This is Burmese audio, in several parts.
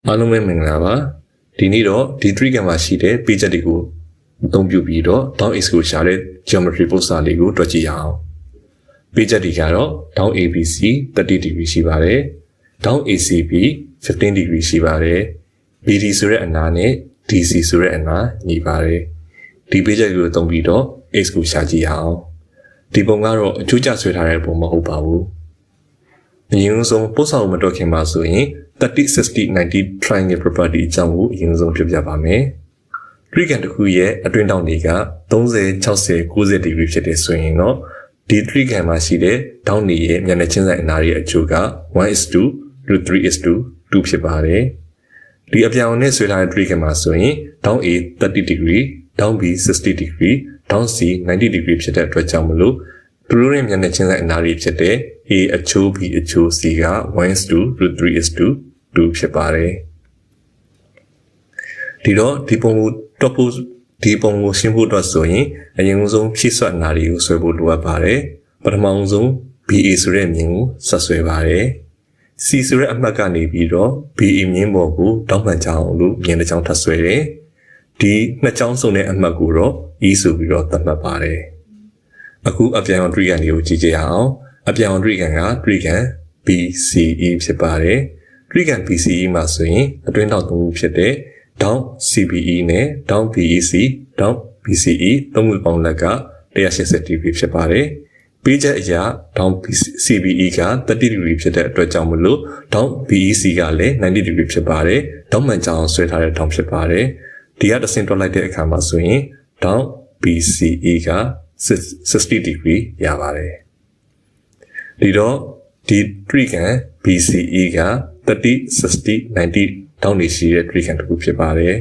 အားလုံးပဲမင်္ဂလာပါဒီနေ့တော့ဒီ 3 မှာရှိတဲ့ page တွေကိုအသုံးပြုပြီးတော့ down x ကိုရှာတဲ့ geometry poster လေးကိုတွက်ကြည့်ရအောင် page တွေကတော့ down ABC 30 degree ရှိပါတယ် down ACB 15 degree ရှိပါတယ် BD ဆိုတဲ့အနာနဲ့ DC ဆိုတဲ့အနာညီပါတယ်ဒီ page တွေကိုသုံးပြီးတော့ x ကိုရှာကြည့်ရအောင်ဒီပုံကတော့အကျိုးကျဆွဲထားတဲ့ပုံမဟုတ်ပါဘူးအရင်ဆုံး poster ကိုမတွက်ခင်ပါဆိုရင်30 60 90 triangle property အကြောင်းကိုအရင်ဆုံးပြောပြပါမယ်။ triangle တစ်ခုရဲ့အတွင်းတောင်တွေက30 60 90 degree ဖြစ်တဲ့ဆိုရင်တော့ဒီ triangle မှာရှိတဲ့တောင်တွေရဲ့မျက်နှာချင်းဆိုင်အနာရဲ့အကျိုးက 1:2 √3:2 ဖြစ်ပါတယ်။ဒီအပြောင်နဲ့ဆွဲထားတဲ့ triangle မှာဆိုရင်တောင် A 30 degree တောင် B 60 degree တောင် C 90 degree ဖြစ်တဲ့အတွက်ကြောင့်မလို့သူတို့ရဲ့မျက်နှာချင်းဆိုင်အနာတွေဖြစ်တဲ့ A အချိုး B အချိုး C က 1:2 √3:2 ဖြစ်ပါတယ်ဒီတော့ဒီပုံကိုတွက်ဖို့ဒီပုံကိုရှင်းဖို့အတွက်ဆိုရင်အရင်ဆုံးဖြည့်ဆွတ်အနာတွေကိုဆွဲဖို့လိုအပ်ပါတယ်ပထမဆုံး BA ဆိုတဲ့မြင်ကိုဆက်ဆွဲပါတယ် C ဆိုတဲ့အမှတ်ကနေပြီးတော့ BA မြင်ပေါ်ကိုတောင်းပန်ချအောင်လို့မြင်တစ်ချောင်းထပ်ဆွဲတယ်ဒီနှစ်ချောင်းစုံတဲ့အမှတ်ကိုတော့ E ဆိုပြီးတော့သတ်မှတ်ပါတယ်အခုအပြန်အောင် triangle ကိုကြည့်ကြရအောင်အပြန်အောင် triangle က triangle BCE ဖြစ်ပါတယ်triangle BCE မှာဆိုရင်အတွင်းတောင်သုံးခုဖြစ်တဲ့တောင် CBE နဲ့တောင် BEC တောင် BCE သုံးခုပေါင်းလက်က180 degree ဖြစ်ပါတယ်။ပေးချက်အရာတောင် CBE က30 degree ဖြစ်တဲ့အတွက်ကြောင့်မလို့တောင် BEC ကလည်း90 degree ဖြစ်ပါတယ်။တောင်မှန်ကြောင်ဆွဲထားတဲ့တောင်ဖြစ်ပါတယ်။ဒီကတစ်ဆင့်တွက်လိုက်တဲ့အခါမှာဆိုရင်တောင် BCE က60 degree ရပါတယ်။ဒီတော့ဒီ triangle BCE က30 60 90တောင်းနေရှိတဲ့ triangle တစ်ခုဖြစ်ပါတယ်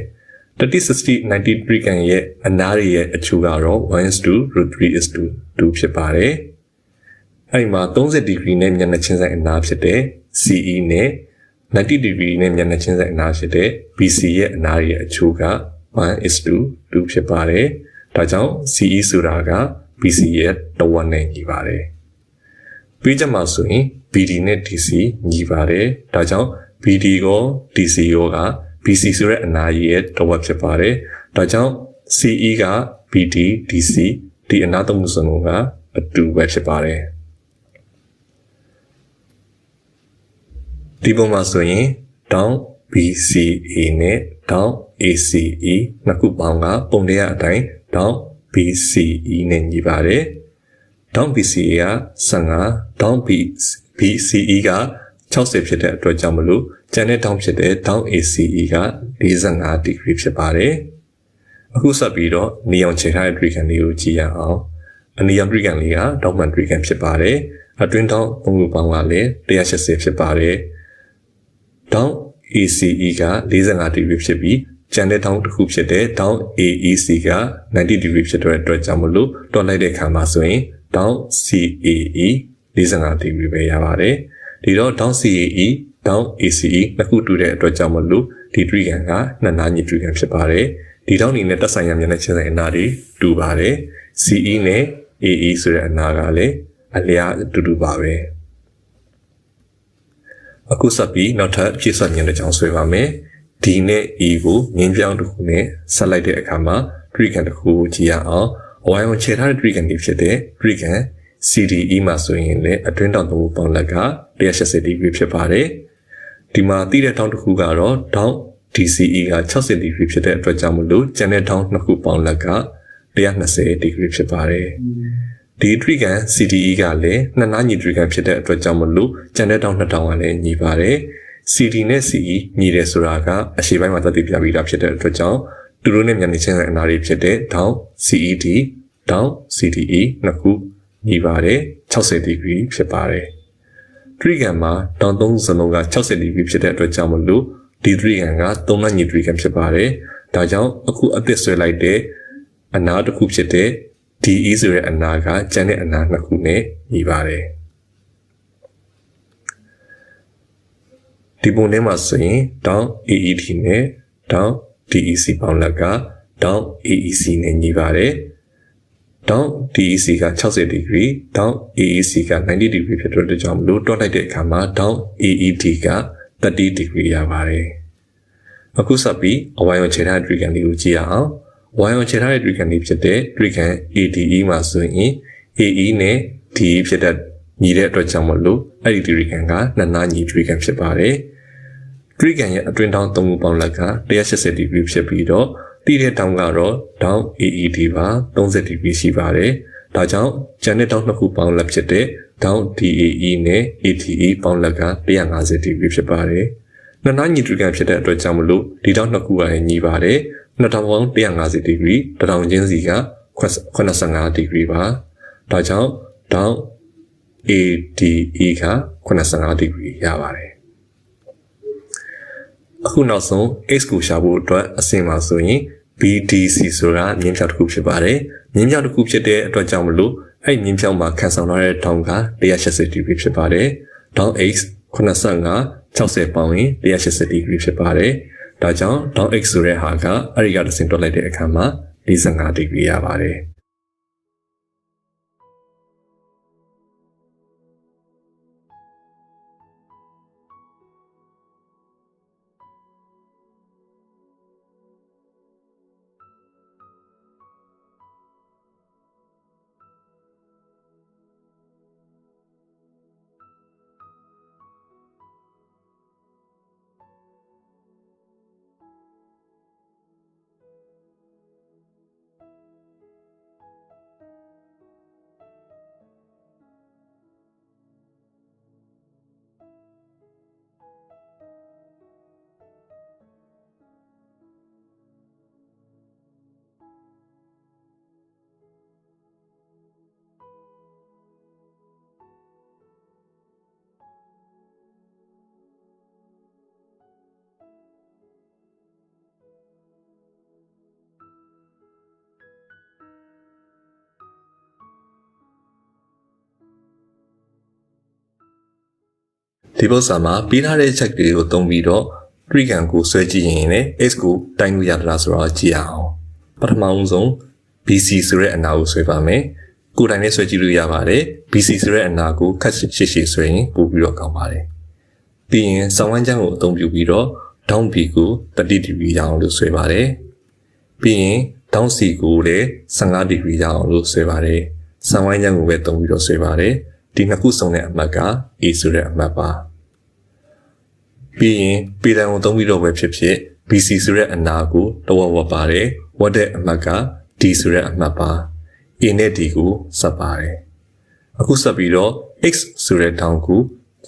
30 60 90 triangle ရဲ့အနားရဲ့အချိုးကတော့ 1:2 √3:2 ဖြစ်ပါတယ်အဲဒီမှာ30 degree နဲ့မျက်နှာချင်းဆိုင်အနားဖြစ်တဲ့ CE နဲ့90 degree နဲ့မျက်နှာချင်းဆိုင်အနားဖြစ်တဲ့ BC ရဲ့အနားရဲ့အချိုးက 1:2 ဖြစ်ပါတယ်ဒါကြောင့် CE ဆိုတာက BC ရဲ့တစ်ဝက်နဲ့ညီပါတယ်ပြီးကြမှာဆိုရင် BD နဲ့ DC ညီပါတယ်ဒါကြောင့် BD ကို DC ကိုက BC ဆိုတဲ့အနာရဲ့တစ်ဝက်ဖြစ်ပါတယ်ဒါကြောင့် CE က BD DC ဒီအနာသုံးခုစလုံးကအတူပဲဖြစ်ပါတယ်ဒီပုံမှာဆိုရင်တောင် BCA နဲ့တောင် ACE နှစ်ခုပေါင်းကပုံတရားအတိုင်းတောင် BCE နဲ့ညီပါတယ်တောင် BCA က15တောင် BCE က60ဖြစ်တဲ့အတွက်ကြောင့်မလို့ကျန်တဲ့တောင်ဖြစ်တဲ့တောင် ACE က45 degree ဖြစ်ပါတယ်အခုဆက်ပြီးတော့နေအောင်ခြေထားတဲ့ triangle လေးကိုကြည့်ရအောင်အနီရောင် triangle လေးကတောင်မှန် triangle ဖြစ်ပါတယ်အတွင်းတောင်ပုံပုံပေါင်းကလည်း180ဖြစ်ပါတယ်တောင် ACE က45 degree ဖြစ်ပြီးကျန်တဲ့တောင်တစ်ခုဖြစ်တဲ့တောင် AEC က90 degree ဖြစ်တဲ့အတွက်ကြောင့်မလို့တွက်လိုက်တဲ့အခါမှာဆိုရင်တောင် CAE 45 degree ပဲရပါတယ်ဒီတော့တောင် CAE တောင် ACE နှစ်ခုတူတဲ့အတွက်ကြောင့်မလို့ဒီ triangle ကနှစ်နားညီ triangle ဖြစ်ပါတယ်ဒီတောင်နေနဲ့တက်ဆိုင်ရမျက်နှာချင်းဆိုင်အနာတွေတူပါတယ် CE နဲ့ AE ဆိုတဲ့အနာကလည်းအလျားတူပါပဲအခုဆက်ပြီးနောက်ထပ်ဖြည့်ဆွတ်မျက်နှာချောင်းဆွဲပါမယ် D နဲ့ E ကိုမြင်းပြောင်းတစ်ခုနဲ့ဆက်လိုက်တဲ့အခါမှာ triangle တစ်ခုကိုကြည့်ရအောင်အဝိုင်းအောင်ခြေထားတဲ့ triangle တွေဖြစ်တဲ့ triangle CDE မှာဆိုရင်လည်းအတွင်းတောင်သုံးခုပေါင်းလက်က180 degree ဖြစ်ပါတယ်ဒီမှာသိတဲ့တောင်တစ်ခုကတော့တောင် DCE က60 degree ဖြစ်တဲ့အတွက်ကြောင့်မလို့ကျန်တဲ့တောင်နှစ်ခုပေါင်းလက်က120 degree ဖြစ်ပါတယ်ဒီ triangle CDE ကလည်းနှစ်နားညီ triangle ဖြစ်တဲ့အတွက်ကြောင့်မလို့ကျန်တဲ့တောင်နှစ်တောင်ကလည်းညီပါတယ် CD နဲ့ CE ညီတယ်ဆိုတာကအရှေ့ပိုင်းမှာသက်သေပြပြီးသားဖြစ်တဲ့အတွက်ကြောင့်သူတို့နဲ့မျက်နှာချင်းဆိုင်အနာတွေဖြစ်တဲ့တောင် CED တောင် CDE နှစ်ခုညီပါတယ်60 degree ဖြစ်ပါတယ် triangle မှာတောင်သုံးစလုံးက60 degree ဖြစ်တဲ့အတွက်ကြောင့်မလို့ဒီ triangle ကသုံးနားညီ triangle ဖြစ်ပါတယ်ဒါကြောင့်အခုအသစ်ဆွဲလိုက်တဲ့အနာတစ်ခုဖြစ်တဲ့ DE ဆိုတဲ့အနာကကျန်တဲ့အနာနှစ်ခုနဲ့ညီပါတယ်ဒီပုံထဲမှာဆိုရင်တောင် AED နဲ့တောင် DEC ပေါင်းလက်ကတောင် AEC နဲ့ညီပါတယ်တောင် DEC က60 degree တောင် AEC က90 degree ဖြစ်တဲ့အတွက်ကြောင့်မလို့တွက်လိုက်တဲ့အခါမှာတောင် AED က30 degree ရပါတယ် အခုဆက်ပြီးအဝိုင်းအောင်ခြေထားတဲ့ trigan လေးကိုကြည့်ရအောင်အဝိုင်းအောင်ခြေထားတဲ့ trigan လေးဖြစ်တဲ့ trigan ADE မှာဆိုရင် AE နဲ့ DE ဖြစ်တဲ့ညီတဲ့အတွက်ကြောင့်မလို့အဲ့ဒီ trigan ကနှစ်နားညီ trigan ဖြစ်ပါတယ် trigan ရဲ့အတွင်းထောင်း3ခုပေါင်းလက်က180 degree ဖြစ်ပြီးတော့တိတဲ့တောင်းကတော့တောင်း AED ပါ30 degree ရှိပါတယ်ဒါကြောင့်ကျန်တဲ့တောင်းနှစ်ခုပေါင်းလက်ဖြစ်တဲ့တောင်း DAE နဲ့ ATE ပေါင်းလက်က150 degree ဖြစ်ပါတယ်နှစ်နားညီ trigan ဖြစ်တဲ့အတွက်ကြောင့်မလို့ဒီတောင်းနှစ်ခုကလည်းညီပါတယ်နှစ်တောင်းပေါင်း150 degree တစ်တောင်းချင်းစီက85 degree ပါဒါကြောင့်တောင်း ADE က85 degree ရပါတယ်အခုနောက်ဆုံး x ကိုရှာဖို့အတွက်အဆင့်မှာဆိုရင် BDC ဆိုတာမြင်းဖြောက်တစ်ခုဖြစ်ပါတယ်မြင်းဖြောက်တစ်ခုဖြစ်တဲ့အတွက်ကြောင့်မလို့အဲ့မြင်းဖြောက်မှာခံဆောင်ထားတဲ့ထောင်က180 degree ဖြစ်ပါတယ်တောင်း x 85 60ပေါင်းရင်180 degree ဖြစ်ပါတယ်ဒါကြောင့်တောင်း x ဆိုတဲ့ဟာကအဲ့ဒီကတစ်ဆင့်တွက်လိုက်တဲ့အခါမှာ45 degree ရပါတယ်ဒီပုဒ်စာမှာပြီးထားတဲ့ check တွေကိုသုံးပြီးတော့ trigan ကိုဆွဲကြည့်ရင်လည်း x ကိုတိုင်းလို့ရသလားဆိုတော့ကြည့်ရအောင်ပထမဆုံး BC ဆိုတဲ့အနာကိုဆွဲပါမယ်ကိုယ်တိုင်လည်းဆွဲကြည့်လို့ရပါတယ် BC ဆိုတဲ့အနာကိုခက်ရှည်ရှည်ဆွဲရင်ပို့ပြီးတော့ကောင်းပါတယ်ပြီးရင်ဆောင်းဝမ်းချမ်းကိုအသုံးပြုပြီးတော့ down B ကို30 degree ရအောင်လို့ဆွဲပါတယ်ပြီးရင် down C ကိုလည်း15 degree ရအောင်လို့ဆွဲပါတယ်ဆောင်းဝမ်းချမ်းကိုပဲသုံးပြီးတော့ဆွဲပါတယ်ဒီနှစ်ခုစုံတဲ့အမှတ်က A ဆိုတဲ့အမှတ်ပါပြီးရင်ပေတံကိုသုံးပြီးတော့ပဲဖြစ်ဖြစ် BC ဆိုတဲ့အနာကိုတဝက်ဝက်ပါတယ်ဝက်တဲ့အမှတ်က D ဆိုတဲ့အမှတ်ပါ A နဲ့ D ကိုဆက်ပါတယ်အခုဆက်ပြီးတော့ X ဆိုတဲ့တောင်ကို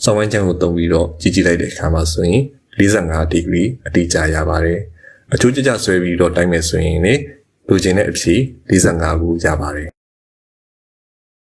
စောင်းဝမ်းချမ်းကိုသုံးပြီးတော့ကြည့်ကြည့်လိုက်တဲ့အခါမှာဆိုရင်45 degree အတိအကျရပါတယ်အချိုးကျကျဆွဲပြီးတော့တိုင်းမယ်ဆိုရင်လေလိုချင်တဲ့အဖြေ45ကိုရပါတယ်